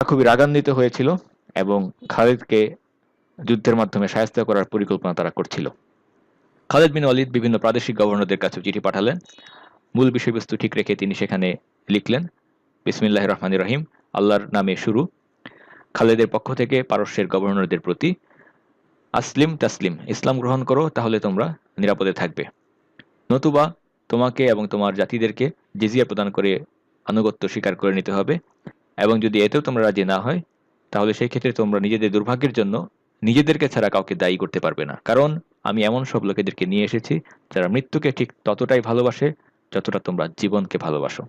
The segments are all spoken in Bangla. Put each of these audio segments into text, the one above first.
খুবই রাগান্বিত হয়েছিল এবং খালিদকে যুদ্ধের মাধ্যমে শায়েস্তা করার পরিকল্পনা তারা করছিল। খালিদ বিন ওয়ালিদ বিভিন্ন প্রাদেশিক গভর্নরদের কাছে চিঠি পাঠালেন। মূল বিষয়বস্তু ঠিক রেখে তিনি সেখানে লিখলেন, বিসমিল্লাহির রহমানির রহিম, আল্লাহর নামে শুরু। খালিদের পক্ষ থেকে পারস্যের গভর্নরদের প্রতি, আসলিম তাসলিম, ইসলাম গ্রহণ করো, তাহলে তোমরা নিরাপদে থাকবে। নতুবা তোমাকে এবং তোমার জাতিদেরকে জিজিয়া প্রদান করে আনুগত্য স্বীকার করে নিতে হবে, এবং যদি এতেও তোমরা রাজি না হয় তাহলে সেই ক্ষেত্রে তোমরা নিজেদের দুর্ভাগ্যের জন্য নিজেদেরকে ছাড়া কাউকে দায়ী করতে পারবে না, কারণ আমি এমন সব লোকেদেরকে নিয়ে এসেছি যারা মৃত্যুকে ঠিক ততটাই ভালোবাসে যতটা তোমরা জীবনকে ভালোবাসো।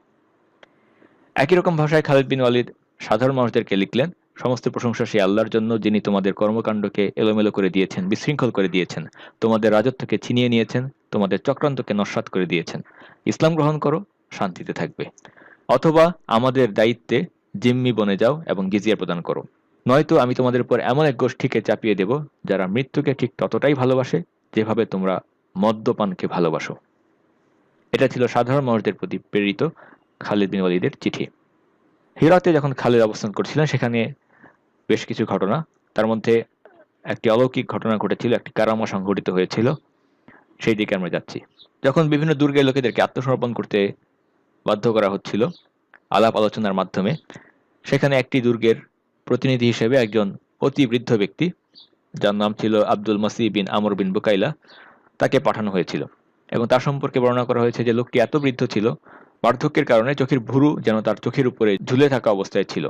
একই রকম ভাষায় খালিদ বিন ওয়ালিদ সাধারণ মানুষদেরকে লিখলেন, সমস্ত প্রশংসা সেই আল্লাহর জন্য যিনি তোমাদের কর্মকাণ্ডকে এলোমেলো করে দিয়েছেন, বিশৃঙ্খল করে দিয়েছেন, তোমাদের রাজত্বকে ছিনিয়ে নিয়েছেন, তোমাদের চক্রান্তকে নস্যাৎ করে দিয়েছেন। ইসলাম গ্রহণ করো, শান্তিতে থাকবে, অথবা আমাদের দায়িত্বে জিম্মি বনে যাও এবং জিজিয়া প্রদান করো, নয়তো আমি তোমাদের উপর এমন এক গোষ্ঠীকে চাপিয়ে দেব যারা মৃত্যুকে ঠিক ততটাই ভালোবাসে যেভাবে তোমরা মদ্যপানকে ভালোবাসো। এটা ছিল সাধারণ মানুষদের প্রতি প্রেরিত খালিদ বিন ওয়ালিদের চিঠি। হিরাতে যখন খালিদ অবস্থান করছিলেন সেখানে বেশ কিছু ঘটনা, তার মধ্যে একটি অলৌকিক ঘটনা ঘটেছিল, একটি কারামা সংঘটিত হয়েছিল, সেই দিকে আমরা যাচ্ছি। যখন বিভিন্ন দুর্গের লোকেদেরকে আত্মসমর্পণ করতে বাধ্য করা হচ্ছিল আলাপ আলোচনার মাধ্যমে, সেখানে একটি দুর্গের প্রতিনিধি হিসেবে একজন অতি বৃদ্ধ ব্যক্তি, যার নাম ছিল আব্দুল মাসি বিন আমর বিন বুকাইলা, তাকে পাঠানো হয়েছিল। এবং তার সম্পর্কে বর্ণনা করা হয়েছে যে লোকটি এত বৃদ্ধ ছিল, বার্ধক্যের কারণে চোখের ভুরু যেন তার চোখের উপরে ঝুলে থাকা অবস্থায় ছিল।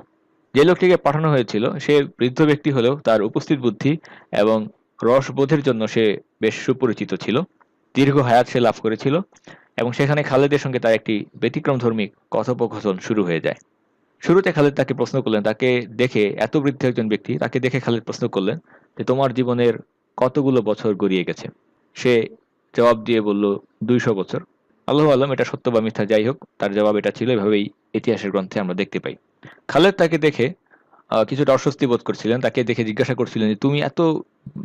যে লোকটিকে পাঠানো হয়েছিল সে বৃদ্ধ ব্যক্তি হলেও তার উপস্থিত বুদ্ধি এবং রসবোধের জন্য সে বেশ সুপরিচিত ছিল। দীর্ঘ হায়াত সে লাভ করেছিল, এবং সেখানে খালেদের সঙ্গে তার একটি ব্যতিক্রমধর্মী কথোপকথন শুরু হয়ে যায়। শুরুতে খালিদ তাকে প্রশ্ন করলেন, তাকে দেখে, এত বৃদ্ধ একজন ব্যক্তি, তাকে দেখে খালিদ প্রশ্ন করলেন যে তোমার জীবনের কতগুলো বছর গড়িয়ে গেছে। সে জবাব দিয়ে বলল, 200 বছর। আল্লাহ আলম এটা সত্য বা মিথ্যা, যাই হোক তার জবাব এটা ছিল, এভাবেই ইতিহাসের গ্রন্থে আমরা দেখতে পাই। খালেদ তাকে দেখে কিছুটা অস্বস্তি বোধ করছিলেন, তাকে দেখে জিজ্ঞাসা করছিলেন যে তুমি এত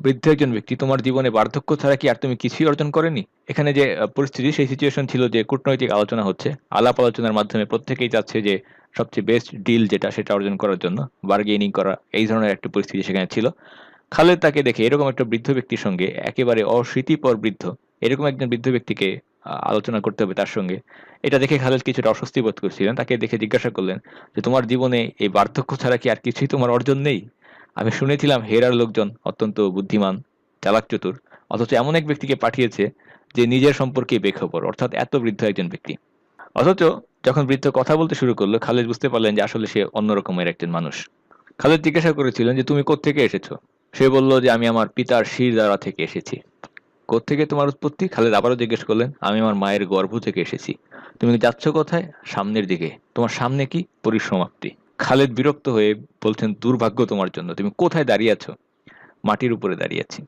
বৃদ্ধ একজন ব্যক্তি, তোমার জীবনে বার্ধক্য ছাড়া কি আর তুমি কিছুই অর্জন করেনি? এখানে যে পরিস্থিতি, সেই সিচুয়েশন ছিল যে কূটনৈতিক আলোচনা হচ্ছে, আলাপ আলোচনার মাধ্যমে প্রত্যেকেই চাচ্ছে যে সবচেয়ে বেস্ট ডিল যেটা সেটা অর্জন করার জন্য বার্গেনিং করা, এই ধরনের একটা পরিস্থিতি সেখানে ছিল। খালেদ তাকে দেখে এরকম একটা বৃদ্ধ ব্যক্তির সঙ্গে, একেবারে অস্মৃতিপর বৃদ্ধ, এরকম একজন বৃদ্ধ ব্যক্তিকে আলোচনা করতে হবে তার সঙ্গে, এটা দেখে খালেদ কিছুটা অস্বস্তি বোধ করছিলেন। তাকে দেখে জিজ্ঞাসা করলেন যে তোমার জীবনে এই বার্ধক্য ছাড়া কি আর কিছুই তোমার অর্জন নেই? আমি শুনেছিলাম হেরার লোকজন অত্যন্ত বুদ্ধিমান, চালাক চতুর, অথচ এমন এক ব্যক্তিকে পাঠিয়েছে যে নিজের সম্পর্কে বেখবর, অর্থাৎ এত বৃদ্ধ একজন ব্যক্তি। অথচ যখন বৃদ্ধ কথা বলতে শুরু করলো খালিদ বুঝতে পারলেন যে আসলে সে অন্যরকমের একজন মানুষ। খালিদ জিজ্ঞাসা করেছিলেন যে তুমি কোত্থেকে এসেছো? সে বলল যে আমি আমার পিতার শিরদাঁড়া থেকে এসেছি। কোত্থেকে তোমার উৎপত্তি? খালিদ আবারও জিজ্ঞেস করলেন। আমি আমার মায়ের গর্ভ থেকে এসেছি। তুমি যাচ্ছ কোথায়? সামনের দিকে। তোমার সামনে কি? পরিসমাপ্তি। খালিদ বিরক্ত হয়ে বলছেন, দুর্ভাগ্য তোমার জন্য, তুমি কোথায় দাঁড়িয়ে আছো? মাটির উপরে দাঁড়িয়ে আছি।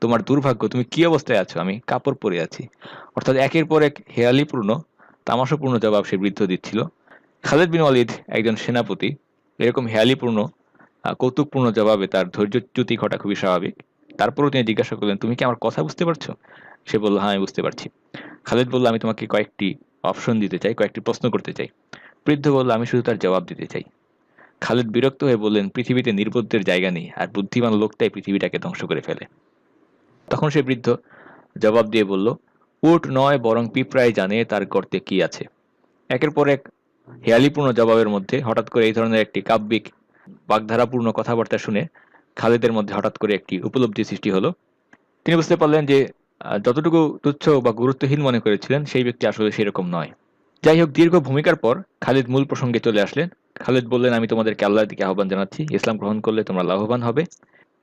তোমার দুর্ভাগ্য, তুমি কি অবস্থায় আছো? আমি কাপড় পরে আছি। অর্থাৎ একের পর এক হেয়ালিপূর্ণ, তামাশাপূর্ণ জবাব সে বৃদ্ধ দিচ্ছিল। খালিদ বিন ওয়ালিদ একজন সেনাপতি, এরকম হেয়ালিপূর্ণ কৌতুকপূর্ণ জবাবে তার ধৈর্যচ্যুতি ঘটা খুবই স্বাভাবিক। তারপরেও তিনি জিজ্ঞাসা করলেন, তুমি কি আমার কথা বুঝতে পারছো? সে বলল, হ্যাঁ আমি বুঝতে পারছি। খালিদ বলল, আমি তোমাকে কয়েকটি অপশন দিতে চাই, কয়েকটি প্রশ্ন করতে চাই। বৃদ্ধ বলল, আমি শুধু তার জবাব দিতে চাই। খালিদ বিরক্ত হয়ে বললেন, পৃথিবীতে নির্বোধদের জায়গা নেই, আর বুদ্ধিমান লোকটাই পৃথিবীটাকে ধ্বংস করে ফেলে। তখন সে বৃদ্ধ জবাব দিয়ে বলল, উট নয় বরং পিঁপড়াই জানে তার গর্তে কি আছে। একের পর এক হেয়ালিপূর্ণ জবাবের মধ্যে হঠাৎ করে এই ধরনের একটি কাব্যিক বাগধারাপূর্ণ কথাবার্তা শুনে খালিদের মধ্যে হঠাৎ করে একটি উপলব্ধি সৃষ্টি হলো। তিনি বুঝতে পারলেন যে যতটুকু তুচ্ছ বা গুরুত্বহীন মনে করেছিলেন সেই ব্যক্তি আসলে সেরকম নয়। যাই হোক, দীর্ঘ ভূমিকার পর খালিদ মূল প্রসঙ্গে চলে আসলেন। খালিদ বললেন, আমি তোমাদেরকে আল্লাহর দিকে আহ্বান জানাচ্ছি, ইসলাম গ্রহণ করলে তোমরা লাভবান হবে,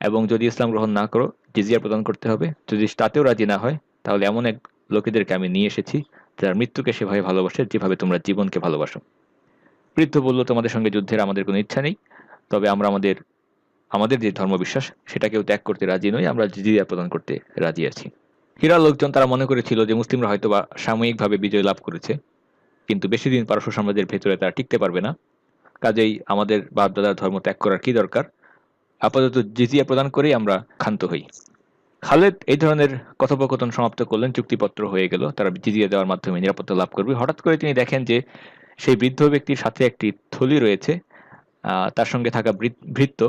এবং যদি ইসলাম গ্রহণ না করো জিজিয়া প্রদান করতে হবে। যদি তাতেও রাজি না হয় তাহলে এমন এক লোকেদেরকে আমি নিয়ে এসেছি যারা মৃত্যুকে সেভাবে ভালোবাসে যেভাবে তোমরা জীবনকে ভালোবাসো। বৃদ্ধ বলল, তোমাদের সঙ্গে যুদ্ধের আমাদের কোনো ইচ্ছা নেই, তবে আমরা আমাদের আমাদের যে ধর্মবিশ্বাস সেটাকেও ত্যাগ করতে রাজি নই, আমরা জিজিয়া প্রদান করতে রাজি আছি। হীরার লোকজন তারা মনে করেছিল যে মুসলিমরা হয়তোবা সাময়িকভাবে বিজয় লাভ করেছে, কিন্তু বেশি দিন পারস্য সাম্রাজ্যের ভেতরে তারা টিকতে পারবে না, কাজেই আমাদের বাপদাদার ধর্ম ত্যাগ করার কি দরকার, আপাতত জিজিয়া প্রদান করেই আমরা ক্ষান্ত হই। খালেদ এই ধরনের কথোপকথন সমাপ্ত করলেন, চুক্তিপত্র হয়ে গেল, তারা জিজিয়া দেওয়ার মাধ্যমে নিরাপত্তা লাভ করবে। হঠাৎ করে তিনি দেখেন যে সেই বৃদ্ধ ব্যক্তির সাথে একটি থলি রয়েছে, তার সঙ্গে থাকা ভৃত্য,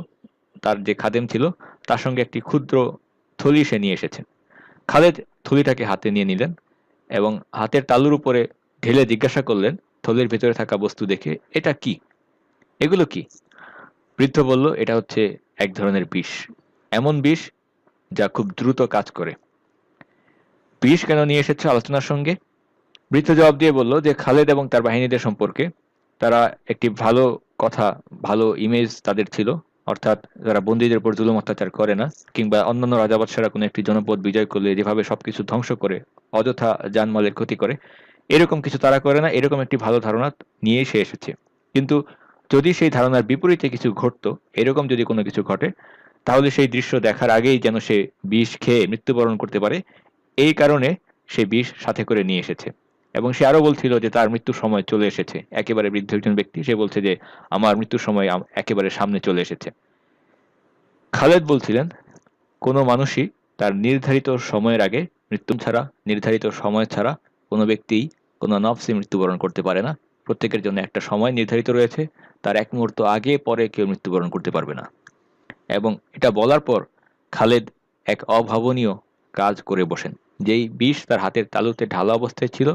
তার যে খাদেম ছিল, তার সঙ্গে একটি ক্ষুদ্র থলি সে নিয়ে এসেছেন। খালেদ থলিটাকে হাতে নিয়ে নিলেন এবং হাতের তালুর উপরে ঢেলে জিজ্ঞাসা করলেন থলির ভেতরে থাকা বস্তু দেখে, এটা কি, এগুলো কি? বৃদ্ধ বলল, এটা হচ্ছে এক ধরনের বিষ, এমন বিষ যা খুব দ্রুত কাজ করে। বিষ কেন নিয়ে এসেছে আলোচনার সঙ্গে? বৃদ্ধ জবাব দিয়ে বলল যে খালেদ এবং তার বাহিনীদের সম্পর্কে তারা একটি ভালো কথা, ভালো ইমেজ তাদের ছিল, অর্থাৎ যারা বন্দীদের উপর জুলুম অত্যাচার করে না, কিংবা অন্যান্য রাজাবাদশারা কোনো একটি জনপদ বিজয় করলে যেভাবে সবকিছু ধ্বংস করে, অযথা জানমালের ক্ষতি করে, এরকম কিছু তারা করে না, এরকম একটি ভালো ধারণা নিয়েই সে এসেছে। কিন্তু যদি সেই ধারণার বিপরীতে কিছু ঘটতো, এরকম যদি কোনো কিছু ঘটে, তাহলে সেই দৃশ্য দেখার আগেই যেন সে বিষ খেয়ে মৃত্যুবরণ করতে পারে, এই কারণে সে বিষ সাথে করে নিয়ে এসেছে। এবং সে আরো বলছিল যে তার মৃত্যুর সময় চলে এসেছে। একেবারে বৃদ্ধ একজন ব্যক্তি, সে বলছে যে আমার মৃত্যুর সময় একেবারে সামনে চলে এসেছে। খালেদ বলছিলেন, কোনো মানুষই তার নির্ধারিত সময়ের আগে, মৃত্যু ছাড়া, নির্ধারিত সময় ছাড়া কোনো ব্যক্তিই, কোনো নফসই মৃত্যুবরণ করতে পারে না। প্রত্যেকের জন্য একটা সময় নির্ধারিত রয়েছে, তার এক মুহূর্ত আগে পরে কেউ মৃত্যুবরণ করতে পারবে না। এবং এটা বলার পর খালেদ এক অভাবনীয় কাজ করে বসেন। যেই বিষ তার হাতের তালুতে ঢালা অবস্থায় ছিল,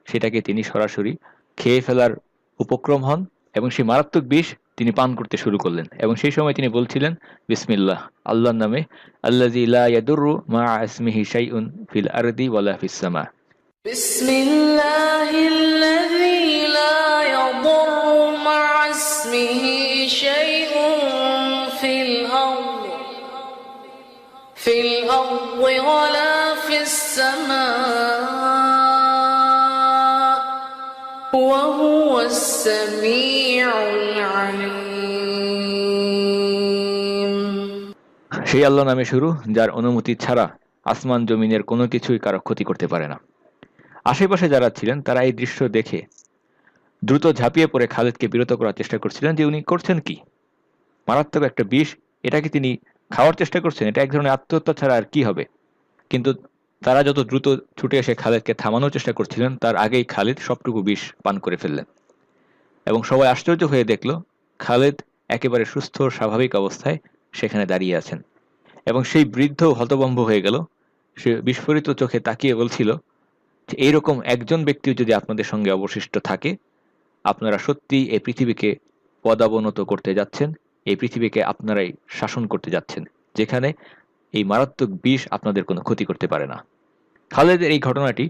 সেটাকে তিনি সরাসরি খেয়ে ফেলার উপক্রম হন এবং সেই মারাত্মক বিষ তিনি পান করতে শুরু করলেন। এবং সেই সময় তিনি বলছিলেন, বিসমিল্লাহ, আল্লাহর নামে, আল্লাযী লা ইয়াদুররু মা'a ইসমিহি শাইউন ফিল আরদি ওয়ালা ফিস সামা। বিসমিল্লাহিল্লাযী লা ইয়াদুররু মা'a ইসমিহি শাইউন ফিল আরদি ওয়ালা ফিস সামা ওয়া হুয়াস সামিউল আলীম। সেই আল্লাহ নামে শুরু, যার অনুমতি ছাড়া আসমান জমিনের কোনো কিছুই কারো ক্ষতি করতে পারে না। আশেপাশে যারা ছিলেন তারা এই দৃশ্য দেখে দ্রুত ঝাঁপিয়ে পড়ে খালেদকে বিরত করার চেষ্টা করছিলেন যে উনি করছেন কি, মারাত্মক একটা বিষ, এটাকে তিনি খাওয়ার চেষ্টা করছেন, এটা এক ধরনের আত্মহত্যা ছাড়া আর কি হবে। কিন্তু তারা যত দ্রুত ছুটে এসে খালেদকে থামানোর চেষ্টা করছিলেন, তার আগেই খালিদ সবটুকু বিষ পান করে ফেললেন। এবং সবাই আশ্চর্য হয়ে দেখল খালেদ একেবারে সুস্থ স্বাভাবিক অবস্থায় সেখানে দাঁড়িয়ে আছেন। এবং সেই বৃদ্ধ হতভম্ব হয়ে গেল। সে বিস্ফোরিত চোখে তাকিয়ে বলছিল যে এইরকম একজন ব্যক্তিও যদি আপনাদের সঙ্গে অবশিষ্ট থাকে, আপনারা সত্যিই এই পৃথিবীকে পদাবনত করতে যাচ্ছেন, এই পৃথিবীকে আপনারাই শাসন করতে যাচ্ছেন, যেখানে এই মারাত্মক বিষ আপনাদের কোনো ক্ষতি করতে পারে না। খালেদের এই ঘটনাটি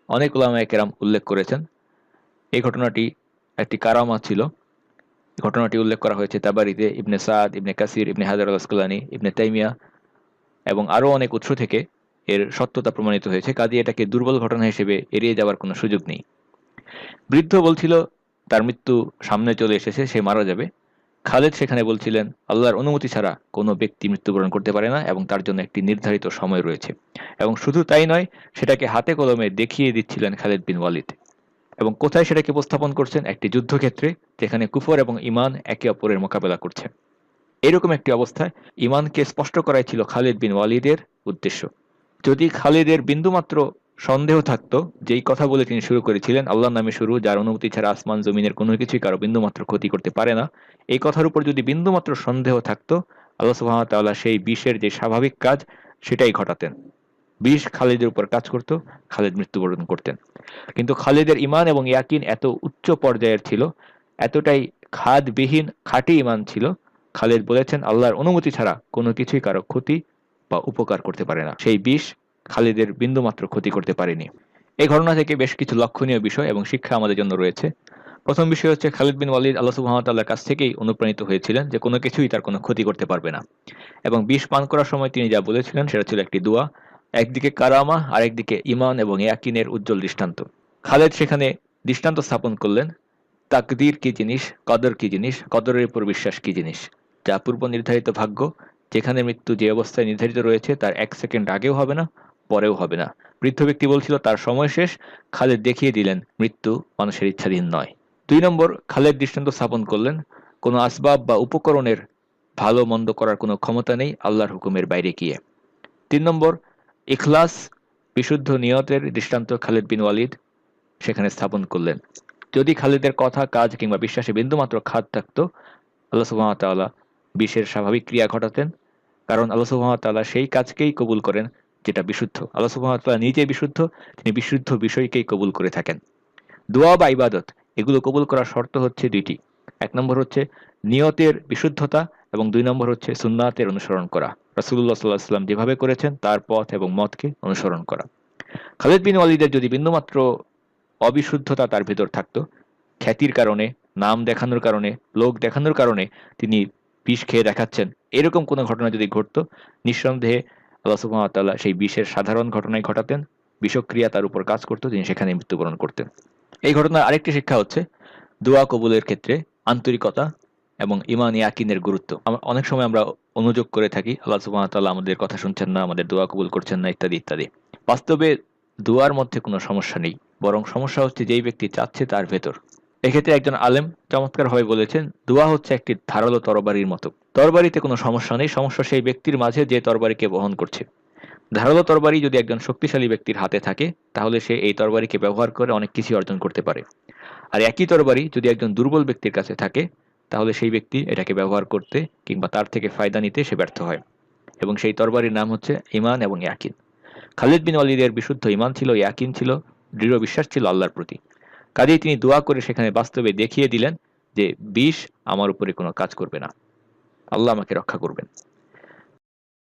অনেক উলামায়ে কেরাম উল্লেখ করেছেন। এই ঘটনাটি একটি কারামা ছিল। ঘটনাটি উল্লেখ করা হয়েছে তাবারিতে, ইবনে সাদ, ইবনে কাসির, ইবনে হাজার আল আসকালানি, ইবনে তাইমিয়া এবং আরও অনেক উৎস থেকে এর সত্যতা প্রমাণিত হয়েছে। কাজে এটাকে দুর্বল ঘটনা হিসেবে এড়িয়ে যাওয়ার কোনো সুযোগ নেই। বৃদ্ধ বলছিল তার মৃত্যু সামনে চলে এসেছে, সে মারা যাবে। খালেদ সেখানে বলছিলেন আল্লাহর অনুমতি ছাড়া কোনো ব্যক্তি মৃত্যুবরণ করতে পারে না এবং তার জন্য একটি নির্ধারিত সময় রয়েছে। এবং শুধু তাই নয়, সেটাকে হাতে কলমে দেখিয়ে দিচ্ছিলেন খালেদ বিন ওয়ালিদ। এবং কোথায় সেটাকে উপস্থাপন করছেন? একটি যুদ্ধক্ষেত্রে, যেখানে কুফর এবং ঈমান একে অপরের মোকাবেলা করছে। এরকম একটি অবস্থায় ঈমানকে স্পষ্ট করাই ছিল খালিদ বিন ওয়ালিদের উদ্দেশ্য। যদি খালিদের বিন্দুমাত্র সন্দেহ থাকতো, যেই কথা বলে তিনি শুরু করেছিলেন আল্লাহর নামে শুরু, যার অনুমতি ছাড়া আসমান জমিনের কোনো কিছুই কারো বিন্দুমাত্র ক্ষতি করতে পারে না, এই কথার উপর যদি বিন্দুমাত্র সন্দেহ থাকতো, আল্লাহ সুবহানাহু ওয়া তাআলা সেই বিষের যে স্বাভাবিক কাজ সেটাই ঘটাতেন। বিষ খালিদের উপর কাজ করত, খালিদ মৃত্যুবরণ করতেন। কিন্তু খালিদের ঈমান এবং ইয়াকিন এত উচ্চ পর্যায়ের ছিল, এতটাই খাদবিহীন খাঁটি ঈমান ছিল, খালিদ বলেছেন আল্লাহর অনুমতি ছাড়া কোনো কিছুই কারো ক্ষতি বা উপকার করতে পারে না। সেই বিষ খালিদের বিন্দুমাত্র ক্ষতি করতে পারেনি। এই ঘটনা থেকে বেশ কিছু লক্ষণীয় বিষয় এবং শিক্ষা আমাদের জন্য রয়েছে। প্রথম বিষয় হচ্ছে খালিদ বিন ওয়ালিদ আল্লাহ সুবহানাহু ওয়া তাআলার কাছ থেকেই অনুপ্রাণিত হয়েছিলেন যে কোনো কিছুই তার কোনো ক্ষতি করতে পারবে না। এবং বিষ পান করার সময় তিনি যা বলেছিলেন সেটা ছিল একটি দোয়া, একদিকে কারামা আর একদিকে ঈমান এবং ইয়াকিনের উজ্জ্বল দৃষ্টান্ত। খালেদ সেখানে দৃষ্টান্ত স্থাপন করলেন তাকদীর কি জিনিস, কদর কি জিনিস, কদরের উপর বিশ্বাস কি জিনিস, যা পূর্ব নির্ধারিত ভাগ্য, যেখানে মৃত্যু যে অবস্থায় নির্ধারিত রয়েছে তার এক সেকেন্ড আগেও হবে না, পরেও হবে না। বৃদ্ধ ব্যক্তি বলছিল তার সময় শেষ, খালেদ দেখিয়ে দিলেন মৃত্যু মানুষের ইচ্ছাধীন নয়। 2 নম্বর, খালেদ দৃষ্টান্ত স্থাপন করলেন কোনো আসবাব বা উপকরণের ভালো মন্দ করার কোনো ক্ষমতা নেই আল্লাহর হুকুমের বাইরে গিয়ে। 3 নম্বর, ইখলাস, বিশুদ্ধ নিয়তের দৃষ্টান্ত খালিদ বিন ওয়ালিদ সেখানে স্থাপন করলেন। যদি খালিদের কথা, কাজ কিংবা বিশ্বাসে বিন্দুমাত্র খাদ থাকতো, আল্লাহ সুবহানাহু ওয়া তাআলা বিষের স্বাভাবিক ক্রিয়া ঘটাতেন, কারণ আল্লাহ সুবহানাহু ওয়া তাআলা সেই কাজকেই কবুল করেন যেটা বিশুদ্ধ। আল্লাহ সুবহানাহু ওয়া তাআলা নিজে বিশুদ্ধ, তিনি বিশুদ্ধ বিষয়কেই কবুল করে থাকেন। দোয়া বা ইবাদত এগুলো কবুল করার শর্ত হচ্ছে দুইটি। এক নম্বর হচ্ছে নিয়তের বিশুদ্ধতা, এবং দুই নম্বর হচ্ছে সুন্নাতের অনুসরণ করা। রাসূলুল্লাহ সাল্লাল্লাহু আলাইহি ওয়াসাল্লাম যেভাবে করেছেন তার পথ এবং মতকে অনুসরণ করা। খালিদ বিন ওয়ালিদের যদি বিন্দুমাত্র অবিশুদ্ধতা তার ভেতর থাকতো, খ্যাতির কারণে, নাম দেখানোর কারণে, লোক দেখানোর কারণে তিনি বিষ খেয়ে দেখাচ্ছেন, এরকম কোনো ঘটনা যদি ঘটতো, নিঃসন্দেহে আল্লাহ সুবহানাহু ওয়া তাআলা সেই বিষের সাধারণ ঘটনাই ঘটাতেন, বিষক্রিয়া তার উপর কাজ করতো, তিনি সেখানে মৃত্যুবরণ করতেন। এই ঘটনার আরেকটি শিক্ষা হচ্ছে দোয়া কবুলের ক্ষেত্রে আন্তরিকতা এবং ঈমান ইয়াকিনের গুরুত্ব। অনেক সময় আমরা অনুযোগ করে থাকি আল্লাহ সুবহানাহু ওয়া তাআলা আমাদের কথা শুনছেন না, আমাদের দোয়া কবুল করছেন না, ইত্যাদি ইত্যাদি। বাস্তবে দোয়ার মধ্যে কোনো সমস্যা নেই, বরং সমস্যা হচ্ছে যেই ব্যক্তি চাচ্ছে তার ভেতর। এক্ষেত্রে একজন আলেম চমৎকারভাবে বলেছেন, দোয়া হচ্ছে একটি ধারালো তরবারির মতো। তরবারিতে কোনো সমস্যা নেই, সমস্যা সেই ব্যক্তির মাঝে যে তরবারিকে বহন করছে। ধারালো তরবারি যদি একজন শক্তিশালী ব্যক্তির হাতে থাকে, তাহলে সে এই তরবারিকে ব্যবহার করে অনেক কিছু অর্জন করতে পারে। আর একই তরবারি যদি একজন দুর্বল ব্যক্তির কাছে থাকে, তাহলে সেই ব্যক্তি এটাকে ব্যবহার করতে কিংবা তার থেকে ফায়দা নিতে সে ব্যর্থ হয়। এবং সেই তরবারির নাম হচ্ছে ঈমান এবং ইয়াকিন। খালিদ বিন ওয়ালিদের বিশুদ্ধ ঈমান ছিল, ইয়াকিন ছিল, দৃঢ় বিশ্বাস ছিল আল্লাহর প্রতি। কাজেই তিনি দোয়া করে সেখানে বাস্তবে দেখিয়ে দিলেন যে বিষ আমার উপরে কোনো কাজ করবে না, আল্লাহ আমাকে রক্ষা করবেন।